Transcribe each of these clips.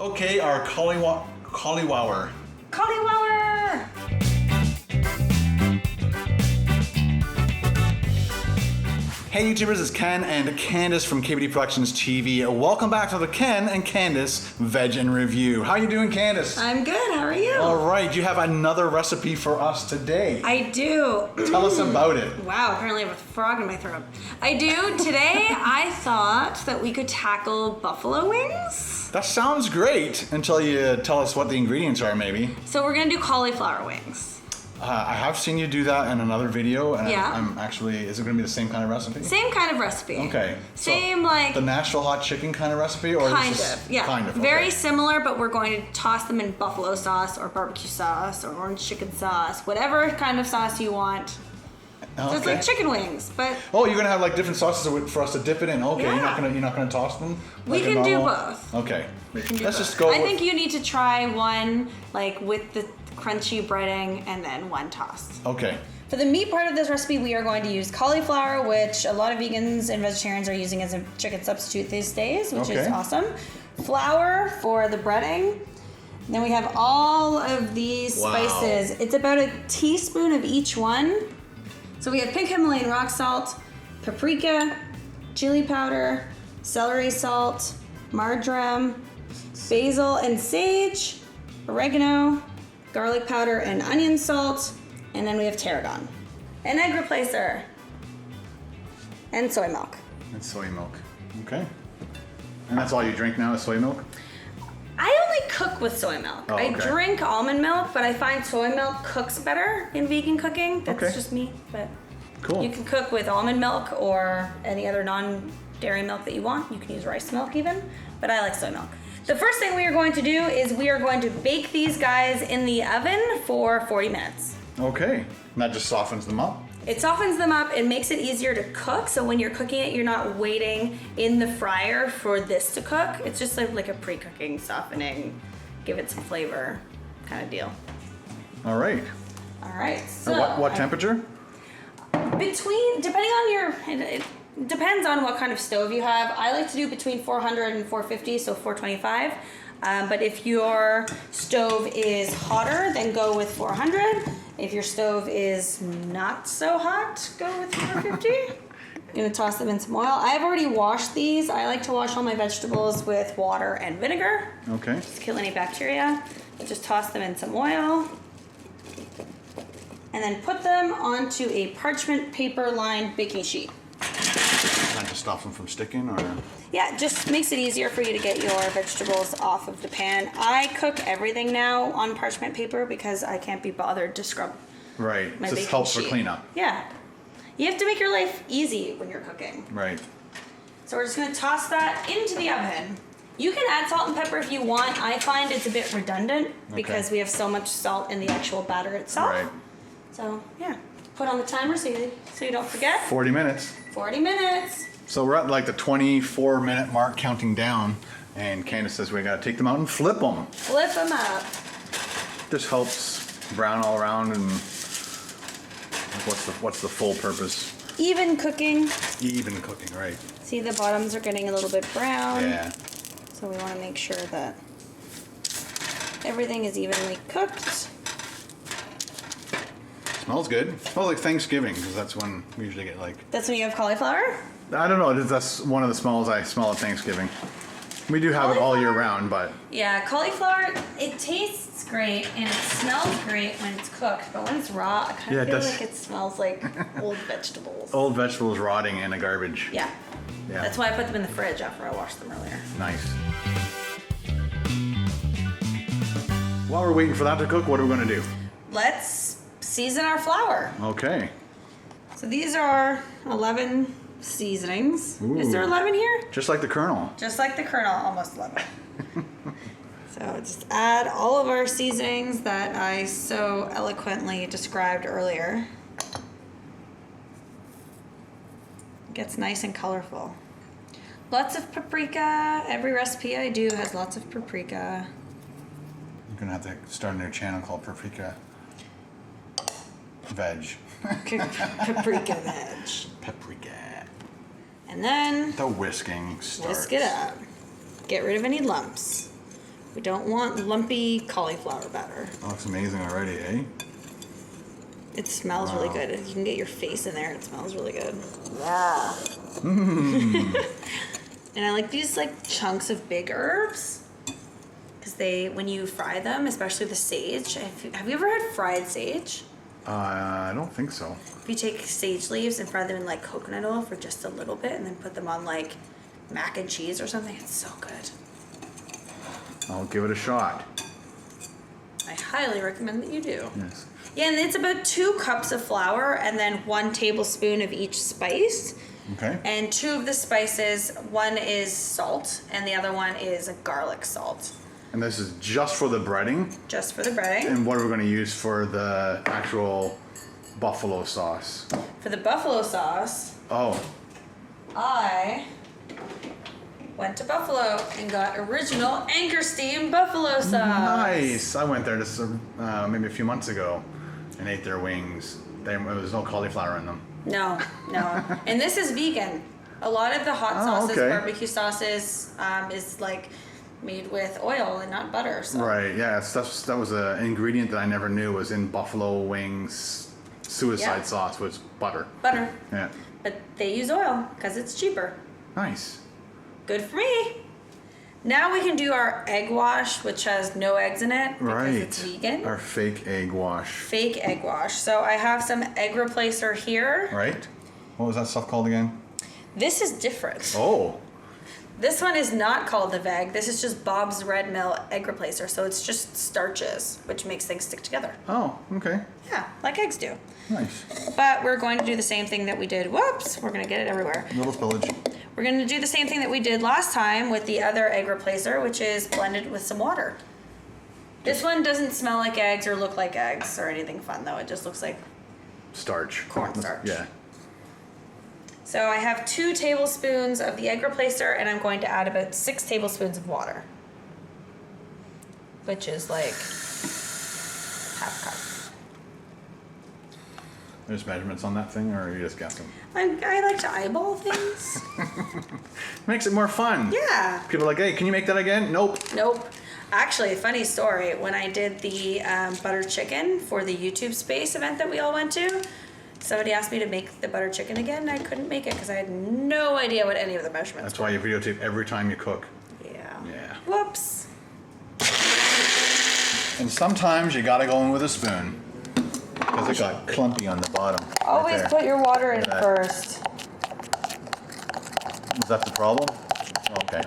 Okay, our cauliflower. Cauliflower! Hey YouTubers, it's Ken and Candice from KBDProductionsTV. Welcome back to the Ken and Candice Veg and Review. How you doing, Candice? I'm good, how are you? All right, you have another recipe for us today. I do. Tell us about it. Wow, apparently I have a frog in my throat. I do. Today I thought that we could tackle buffalo wings. That sounds great until you tell us what the ingredients are, maybe. So we're gonna do cauliflower wings. I have seen you do that in another video, and Yeah. I'm actually, is it going to be the same kind of recipe? Same kind of recipe. Okay. Same so like... the Nashville hot chicken kind of recipe? Or Kind this is of, yeah. Kind of, Very okay. similar, but we're going to toss them in buffalo sauce or barbecue sauce or orange chicken sauce, whatever kind of sauce you want. Oh, So it's like chicken wings, but... Oh, you're going to have like different sauces for us to dip it in. Okay, Yeah. you're not gonna toss them? We like can do normal? both. Okay. We can do Let's both. just go I think you need to try one like with the crunchy breading and then one tossed. Okay. For the meat part of this recipe, we are going to use cauliflower, which a lot of vegans and vegetarians are using as a chicken substitute these days, which is Okay. awesome. Flour for the breading. Then we have all of these Wow. spices. It's about a teaspoon of each one. So we have pink Himalayan rock salt, paprika, chili powder, celery salt, marjoram, basil and sage, oregano, garlic powder and onion salt, and then we have tarragon. An egg replacer. And soy milk. And soy milk. Okay. And that's all you drink now is soy milk? I only cook with soy milk. Oh, I okay. drink almond milk, but I find soy milk cooks better in vegan cooking. That's Okay. just me, but Cool. you can cook with almond milk or any other non-dairy milk that you want. You can use rice milk even, but I like soy milk. The first thing we are going to do is we are going to bake these guys in the oven for 40 minutes. Okay. And that just softens them up? It softens them up and makes it easier to cook. So when you're cooking it, you're not waiting in the fryer for this to cook. It's just like a pre-cooking, softening, give it some flavor kind of deal. All right. All right. So And what temperature? depending on it depends on what kind of stove you have. I like to do between 400 and 450, so 425. But if your stove is hotter, then go with 400. If your stove is not so hot, go with 450. I'm gonna toss them in some oil. I've already washed these. I like to wash all my vegetables with water and vinegar. Okay. Just kill any bacteria. Just toss them in some oil. And then put them onto a parchment paper lined baking sheet. That just stops them from sticking, or? Yeah, it just makes it easier for you to get your vegetables off of the pan. I cook everything now on parchment paper because I can't be bothered to scrub Right. my Just baking helps sheet. for cleanup. Yeah. You have to make your life easy when you're cooking. Right. So we're just gonna toss that into the oven. You can add salt and pepper if you want. I find it's a bit redundant because we have so much salt in the actual batter itself. Right. So yeah, put on the timer so you don't forget. 40 minutes. 40 minutes. So we're at like the 24-minute mark counting down, and Candice says we gotta take them out and flip them. Flip them up. This helps brown all around, and what's the full purpose? Even cooking. Even cooking, right? See, the bottoms are getting a little bit brown. Yeah. So we want to make sure that everything is evenly cooked. Smells good. Smells like Thanksgiving, because that's when we usually get like. That's when you have cauliflower? I don't know. That's one of the smells I smell at Thanksgiving. We do have it all year round, but Yeah, cauliflower, it tastes great and it smells great when it's cooked, but when it's raw, I kind of feel like it smells like old vegetables. old vegetables rotting in the garbage. Yeah. Yeah. That's why I put them in the fridge after I washed them earlier. Nice. While we're waiting for that to cook, what are we going to do? Let's season our flour. Okay. So these are 11 seasonings. Ooh. Is there 11 here? Just like the Colonel. Just like the Colonel, almost 11. So just add all of our seasonings that I so eloquently described earlier. It gets nice and colorful. Lots of paprika. Every recipe I do has lots of paprika. You're going to have to start a new channel called Paprika Veg. Paprika veg. Paprika. And then The whisking starts. whisk it up. Get rid of any lumps. We don't want lumpy cauliflower batter. That looks amazing already, eh? It smells really good. If you can get your face in there, it smells really good. Yeah. And I like these like chunks of big herbs because when you fry them, especially the sage. Have you ever had fried sage? I don't think so. If you take sage leaves and fry them in like coconut oil for just a little bit and then put them on like mac and cheese or something, it's so good. I'll give it a shot. I highly recommend that you do. Yes. Yeah, and it's about 2 cups of flour and then 1 tablespoon of each spice. Okay. And 2 of the spices, one is salt and the other one is a garlic salt. And this is just for the breading? Just for the breading. And what are we going to use for the actual buffalo sauce? For the buffalo sauce, Oh, I went to Buffalo and got original Anchor Steam buffalo sauce. nice. I went there just maybe a few months ago and ate their wings. There was no cauliflower in them. No. And this is vegan. A lot of the hot sauces, okay. barbecue sauces, is like made with oil and not butter. So. Right, yeah, that was an ingredient that I never knew was in buffalo wings suicide sauce, was butter. Butter. Yeah. But they use oil because it's cheaper. Nice. Good for me. Now we can do our egg wash, which has no eggs in it because it's vegan. Our fake egg wash. Fake egg wash. So I have some egg replacer here. Right. What was that stuff called again? This is different. Oh. This one is not called the Veg. This is just Bob's Red Mill egg replacer. So it's just starches, which makes things stick together. Oh, okay. Yeah, like eggs do. Nice. But we're going to do the same thing that we did. Whoops, we're going to get it everywhere. Little spillage. We're going to do the same thing that we did last time with the other egg replacer, which is blended with some water. This one doesn't smell like eggs or look like eggs or anything fun, though. It just looks like Starch. cornstarch. Yeah. So I have 2 tablespoons of the egg replacer, and I'm going to add about 6 tablespoons of water, which is like half cup. There's measurements on that thing, or are you just guessing? I like to eyeball things. Makes it more fun. Yeah. People are like, hey, can you make that again? Nope. Nope. Actually, funny story. When I did the butter chicken for the YouTube Space event that we all went to, somebody asked me to make the butter chicken again, and I couldn't make it because I had no idea what any of the measurements That's why you videotape every time you cook. were. Yeah. Whoops. And sometimes you gotta go in with a spoon. Because it got clumpy on the bottom. Always right put your water in that. first. Is that the problem? Okay.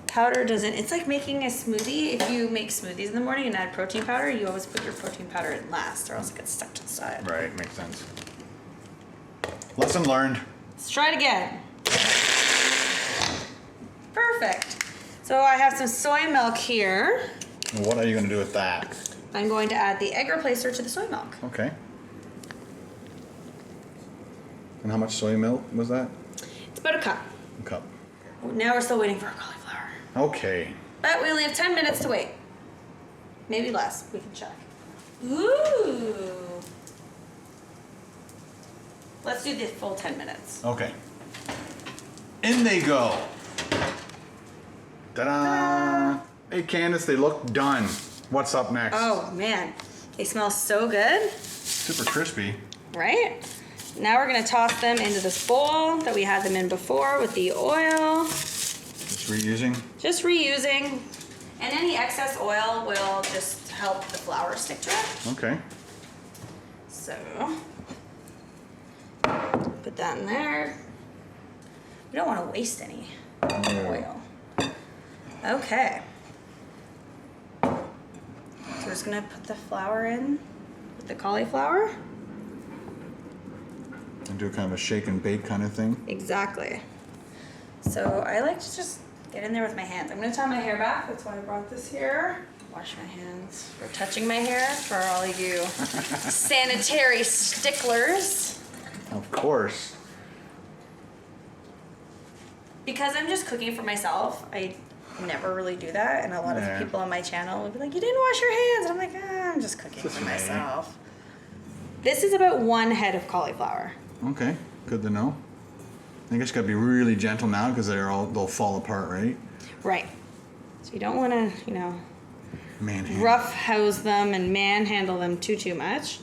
Powder doesn't. It's like making a smoothie. If you make smoothies in the morning and add protein powder, you always put your protein powder in last, or else it gets stuck to the side. Right, makes sense. Lesson learned. Let's try it again. Perfect. So I have some soy milk here. What are you gonna do with that? I'm going to add the egg replacer to the soy milk. Okay. And how much soy milk was that? It's about a cup. A cup. Now we're still waiting for our cauliflower. Okay. But we only have 10 minutes to wait. Maybe less. We can check. Ooh. Let's do the full 10 minutes. Okay. In they go. Ta-da! Hey Candice, they look done. What's up next? Oh man, they smell so good. Super crispy. Right? Now we're gonna toss them into this bowl that we had them in before with the oil. Just reusing. Just reusing. And any excess oil will just help the flour stick to it. Okay. So, put that in there. We don't want to waste any oil. Okay. So we're just gonna put the flour in with the cauliflower. And do kind of a shake and bake kind of thing. Exactly. So I like to just get in there with my hands. I'm gonna tie my hair back. That's why I brought this here. Wash my hands for touching my hair for all of you sanitary sticklers. Of course. Because I'm just cooking for myself, I never really do that, and a lot of people on my channel will be like, "You didn't wash your hands." And I'm like, I'm just cooking for myself. This is about 1 head of cauliflower. Okay, good to know. I guess you gotta be really gentle now because they'll fall apart, right? Right. So you don't want to, you know, Manhandle. rough house them and manhandle them too much.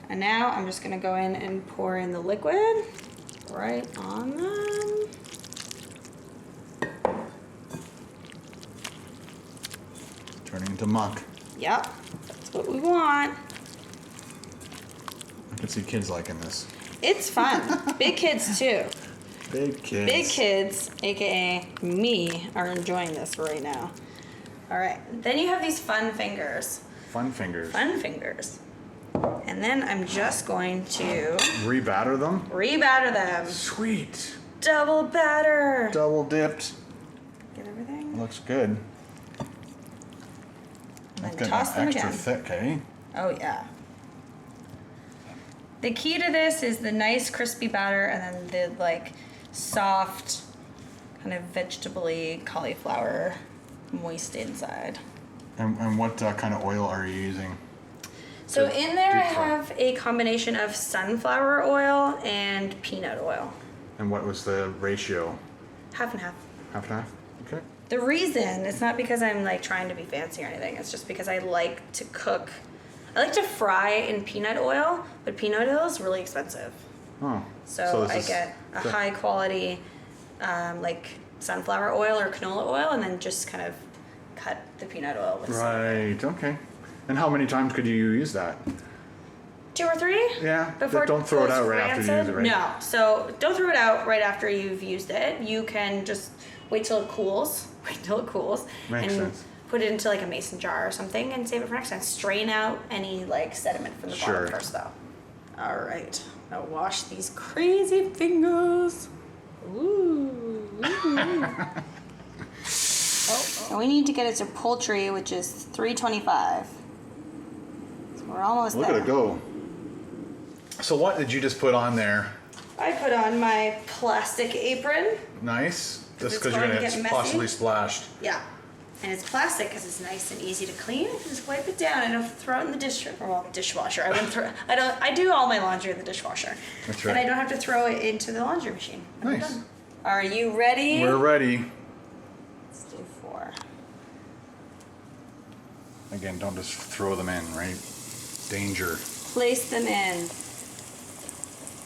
And now I'm just gonna go in and pour in the liquid right on them. Turning into muck. Yep, that's what we want. I can see kids liking this. It's fun. Big kids too. Big kids. Big kids, aka me, are enjoying this right now. All right, then you have these fun fingers. Fun fingers. Fun fingers. And then I'm just going to Rebatter them. rebatter them. Sweet. Double batter. Double dipped. Get everything. Looks good. And That's then getting toss them extra again. thick, eh? Oh yeah. The key to this is the nice crispy batter and then the like soft kind of vegetable-y cauliflower moist inside. And what kind of oil are you using? So to in there I deep fry? have a combination of sunflower oil and peanut oil. And what was the ratio? Half and half. Half and half? Okay. The reason, it's not because I'm like trying to be fancy or anything, it's just because I like to cook. I like to fry in peanut oil, but peanut oil is really expensive. Oh. So this I is- get a high quality like sunflower oil or canola oil and then just kind of cut the peanut oil with some. Right, okay. And how many times could you use that? 2 or 3? Yeah, Before don't throw it goes out right after you use it, right? No, so don't throw it out right after you've used it. You can just wait till it cools. Wait till it cools. Makes and sense. put it into like a mason jar or something and save it for next time. Strain out any like sediment from the Sure. bottom first though. All right, now wash these crazy fingers. Ooh. And we need to get it to poultry, which is 325. So we're almost Look there. at it go. So what did you just put on there? I put on my plastic apron. Nice. Just it's because you're going gonna to get get messy. possibly splashed. Yeah. And it's plastic because it's nice and easy to clean. Just wipe it down. I don't throw it in the dishwasher. I wouldn't throw. I do all my laundry in the dishwasher. That's right. And I don't have to throw it into the laundry machine. when I'm Nice. done. Are you ready? We're ready. Let's do 4. Again, don't just throw them in, right? Danger. Place them in.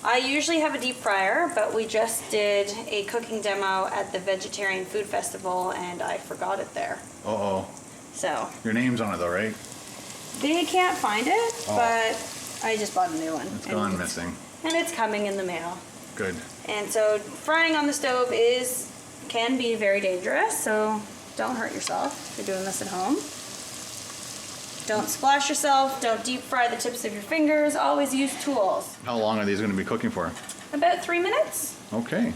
I usually have a deep fryer, but we just did a cooking demo at the Vegetarian Food Festival and I forgot it there. Uh-oh. So Your name's on it though, right? they can't find it, Oh. but I just bought a new one. It's gone missing. And it's coming in the mail. Good. And so frying on the stove can be very dangerous, so don't hurt yourself if you're doing this at home. Don't splash yourself, don't deep fry the tips of your fingers, always use tools. How long are these going to be cooking for? About 3 minutes. Okay.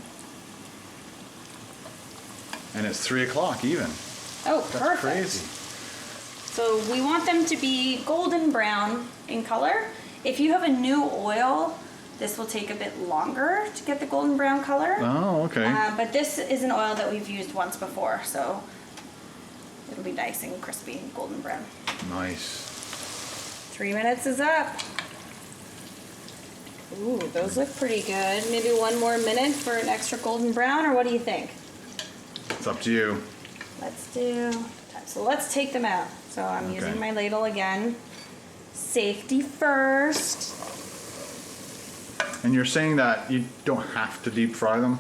And it's 3 o'clock even. Oh, That's perfect. crazy. So we want them to be golden brown in color. If you have a new oil, this will take a bit longer to get the golden brown color. Oh, okay. But this is an oil that we've used once before, so it'll be nice and crispy and golden brown. Nice. 3 minutes is up. Ooh, those look pretty good. Maybe 1 more minute for an extra golden brown, or what do you think? It's up to you. Let's do. So let's take them out. So I'm Okay. using my ladle again. Safety first. And you're saying that you don't have to deep fry them?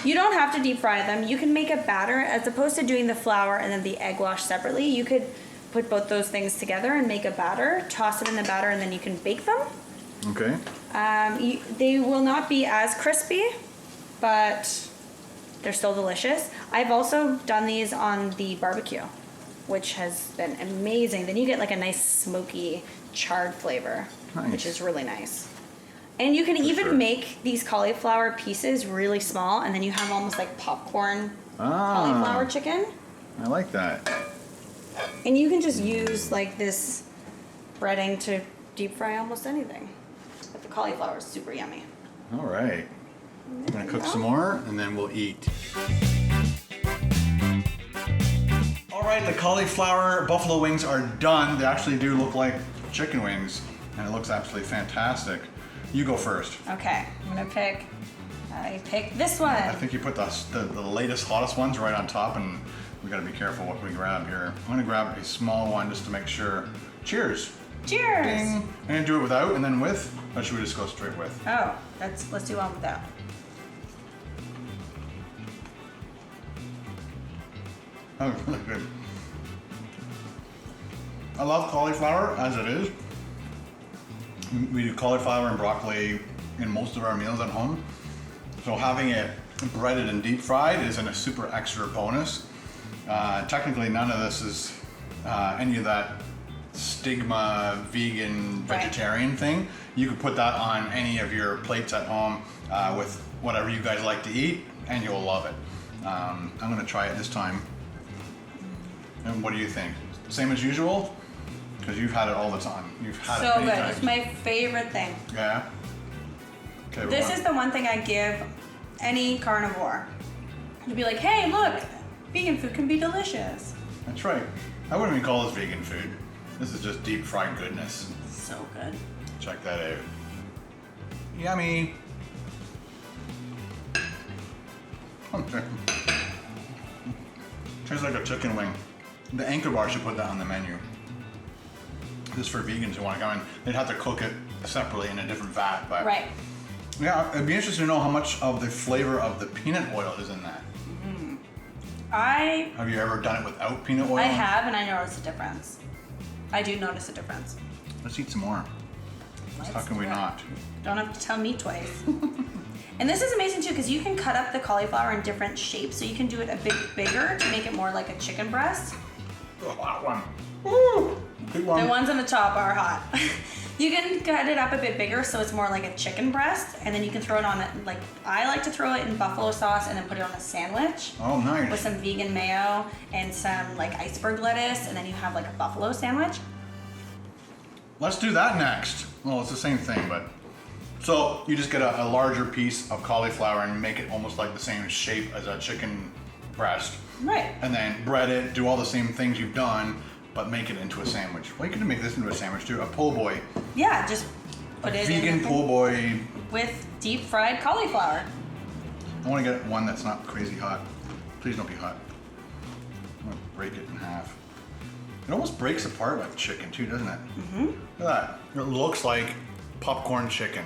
You don't have to deep fry them. You can make a batter as opposed to doing the flour and then the egg wash separately. You could put both those things together and make a batter, toss it in the batter, and then you can bake them. Okay. They will not be as crispy, but they're still delicious. I've also done these on the barbecue, which has been amazing. Then you get like a nice smoky charred flavor, Nice. which is really nice. And you can even sure. make these cauliflower pieces really small, and then you have almost like popcorn cauliflower chicken. I like that. And you can just use like this breading to deep fry almost anything. But the cauliflower is super yummy. All right. I'm going to cook some more and then we'll eat. All right, the cauliflower buffalo wings are done. They actually do look like chicken wings and it looks absolutely fantastic. You go first. Okay, I'm gonna pick this one. I think you put the latest, hottest ones right on top and We gotta be careful what we grab here. I'm gonna grab a small one just to make sure. Cheers. Cheers. Ding. I'm gonna do it without and then with, or should we just go straight with? Oh, let's do one without. That was really good. I love cauliflower as it is. We do cauliflower and broccoli in most of our meals at home. So having it breaded and deep fried is a super extra bonus. Technically none of this is any of that stigma vegan vegetarian thing. You could put that on any of your plates at home with whatever you guys like to eat and you'll love it. I'm gonna try it this time. And what do you think? Same as usual? Because you've had it all the time. You've had it many times. It's my favorite thing. Yeah? Okay, This is the one thing I give any carnivore. To be like, hey, look, vegan food can be delicious. That's right. I wouldn't even call this vegan food. This is just deep fried goodness. So good. Check that out. Yummy. Tastes like a chicken wing. The Anchor Bar should put that on the menu. This is for vegans who want to come in. They'd have to cook it separately in a different vat, but Right. yeah, it'd be interesting to know how much of the flavor of the peanut oil is in that. Have you ever done it without peanut oil? I have, and I notice a difference. I do notice a difference. Let's eat some more. How can we not? Don't have to tell me twice. And this is amazing too, because you can cut up the cauliflower in different shapes, so you can do it a bit bigger to make it more like a chicken breast. Oh, hot one. Woo! Big one. The ones on the top are hot. You can cut it up a bit bigger so it's more like a chicken breast, and then you can throw it on it, like I like to throw it in buffalo sauce and then put it on a sandwich. Oh, nice. With some vegan mayo and some like iceberg lettuce, and then you have like a buffalo sandwich. Let's do that next. Well, it's the same thing, but. So you just get a larger piece of cauliflower and make it almost like the same shape as a chicken breast. Right. And then bread it, do all the same things you've done, but make it into a sandwich. Well, you could make this into a sandwich too. A po' boy. Yeah, just put it Vegan in po' boy. with deep fried cauliflower. I want to get one that's not crazy hot. Please don't be hot. I'm gonna break it in half. It almost breaks apart like chicken too, doesn't it? Mm-hmm. Look at that. It looks like popcorn chicken,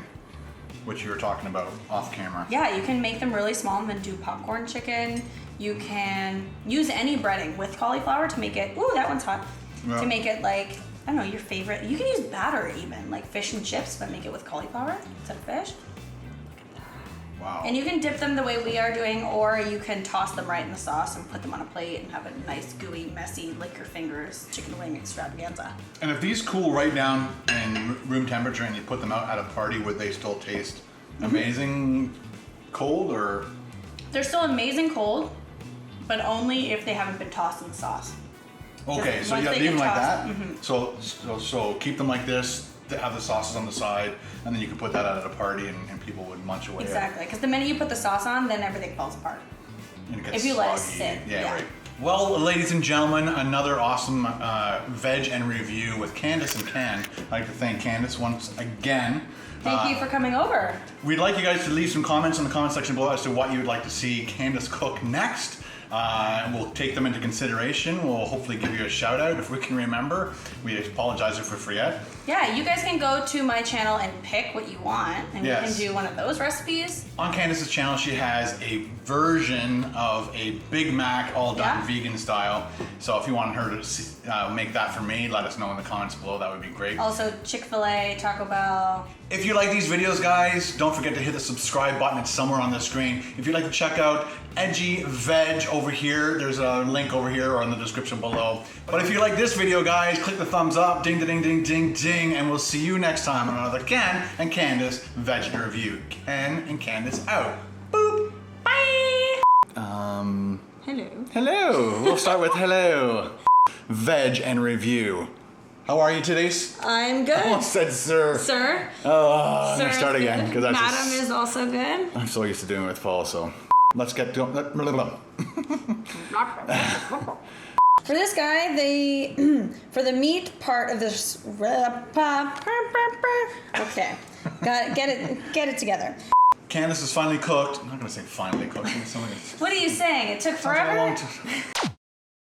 which you were talking about off camera. Yeah, you can make them really small and then do popcorn chicken. You can use any breading with cauliflower to make it, ooh, that one's hot. Yeah. To make it like, I don't know, your favorite. You can use batter even, like fish and chips, but make it with cauliflower instead of fish. Wow. And you can dip them the way we are doing, or you can toss them right in the sauce and put them on a plate and have a nice, gooey, messy, lick your fingers chicken wing extravaganza. And if these cool right down in room temperature and you put them out at a party, would they still taste amazing cold or? They're still amazing cold, but only if they haven't been tossed in the sauce. Okay, Just so once yeah, they leave them get like tossed, that. So keep them like this. To have the sauces on the side, and then you can put that out at a party, and people would munch away. Exactly, because the minute you put the sauce on, then everything falls apart. And it gets If you let it soggy. sit, yeah. Right. Well, ladies and gentlemen, another awesome veg and review with Candice and Ken. I'd like to thank Candice once again. Thank you for coming over. We'd like you guys to leave some comments in the comment section below as to what you would like to see Candice cook next. We'll take them into consideration. We'll hopefully give you a shout out if we can remember. We apologize if we forget. Yeah, you guys can go to my channel and pick what you want, and Yes. you can do one of those recipes. On Candice's channel, she has a version of a Big Mac, all done vegan style. So if you want her to make that for me, let us know in the comments below. That would be great. Also, Chick-fil-A, Taco Bell. If you like these videos, guys, don't forget to hit the subscribe button. It's somewhere on the screen. If you'd like to check out EdgyVeg over here, there's a link over here or in the description below. But if you like this video, guys, click the thumbs up, ding, ding, ding, ding, ding, and we'll see you next time on another Ken and Candice Veg Review. Ken and Candice out. Boop. Bye. Hello. Hello. We'll start with hello. Veg and Review. How are you today? I'm good. I almost said sir. Sir. Oh, I'm Sir gonna start is again good. because that's Madam is also good. I'm so used to doing it with Paul, so let's get to For this guy, for the meat part of this, okay, get it together. Candice is finally cooked. I'm not gonna say finally cooked. What are you saying? It took Sounds like a forever? long time.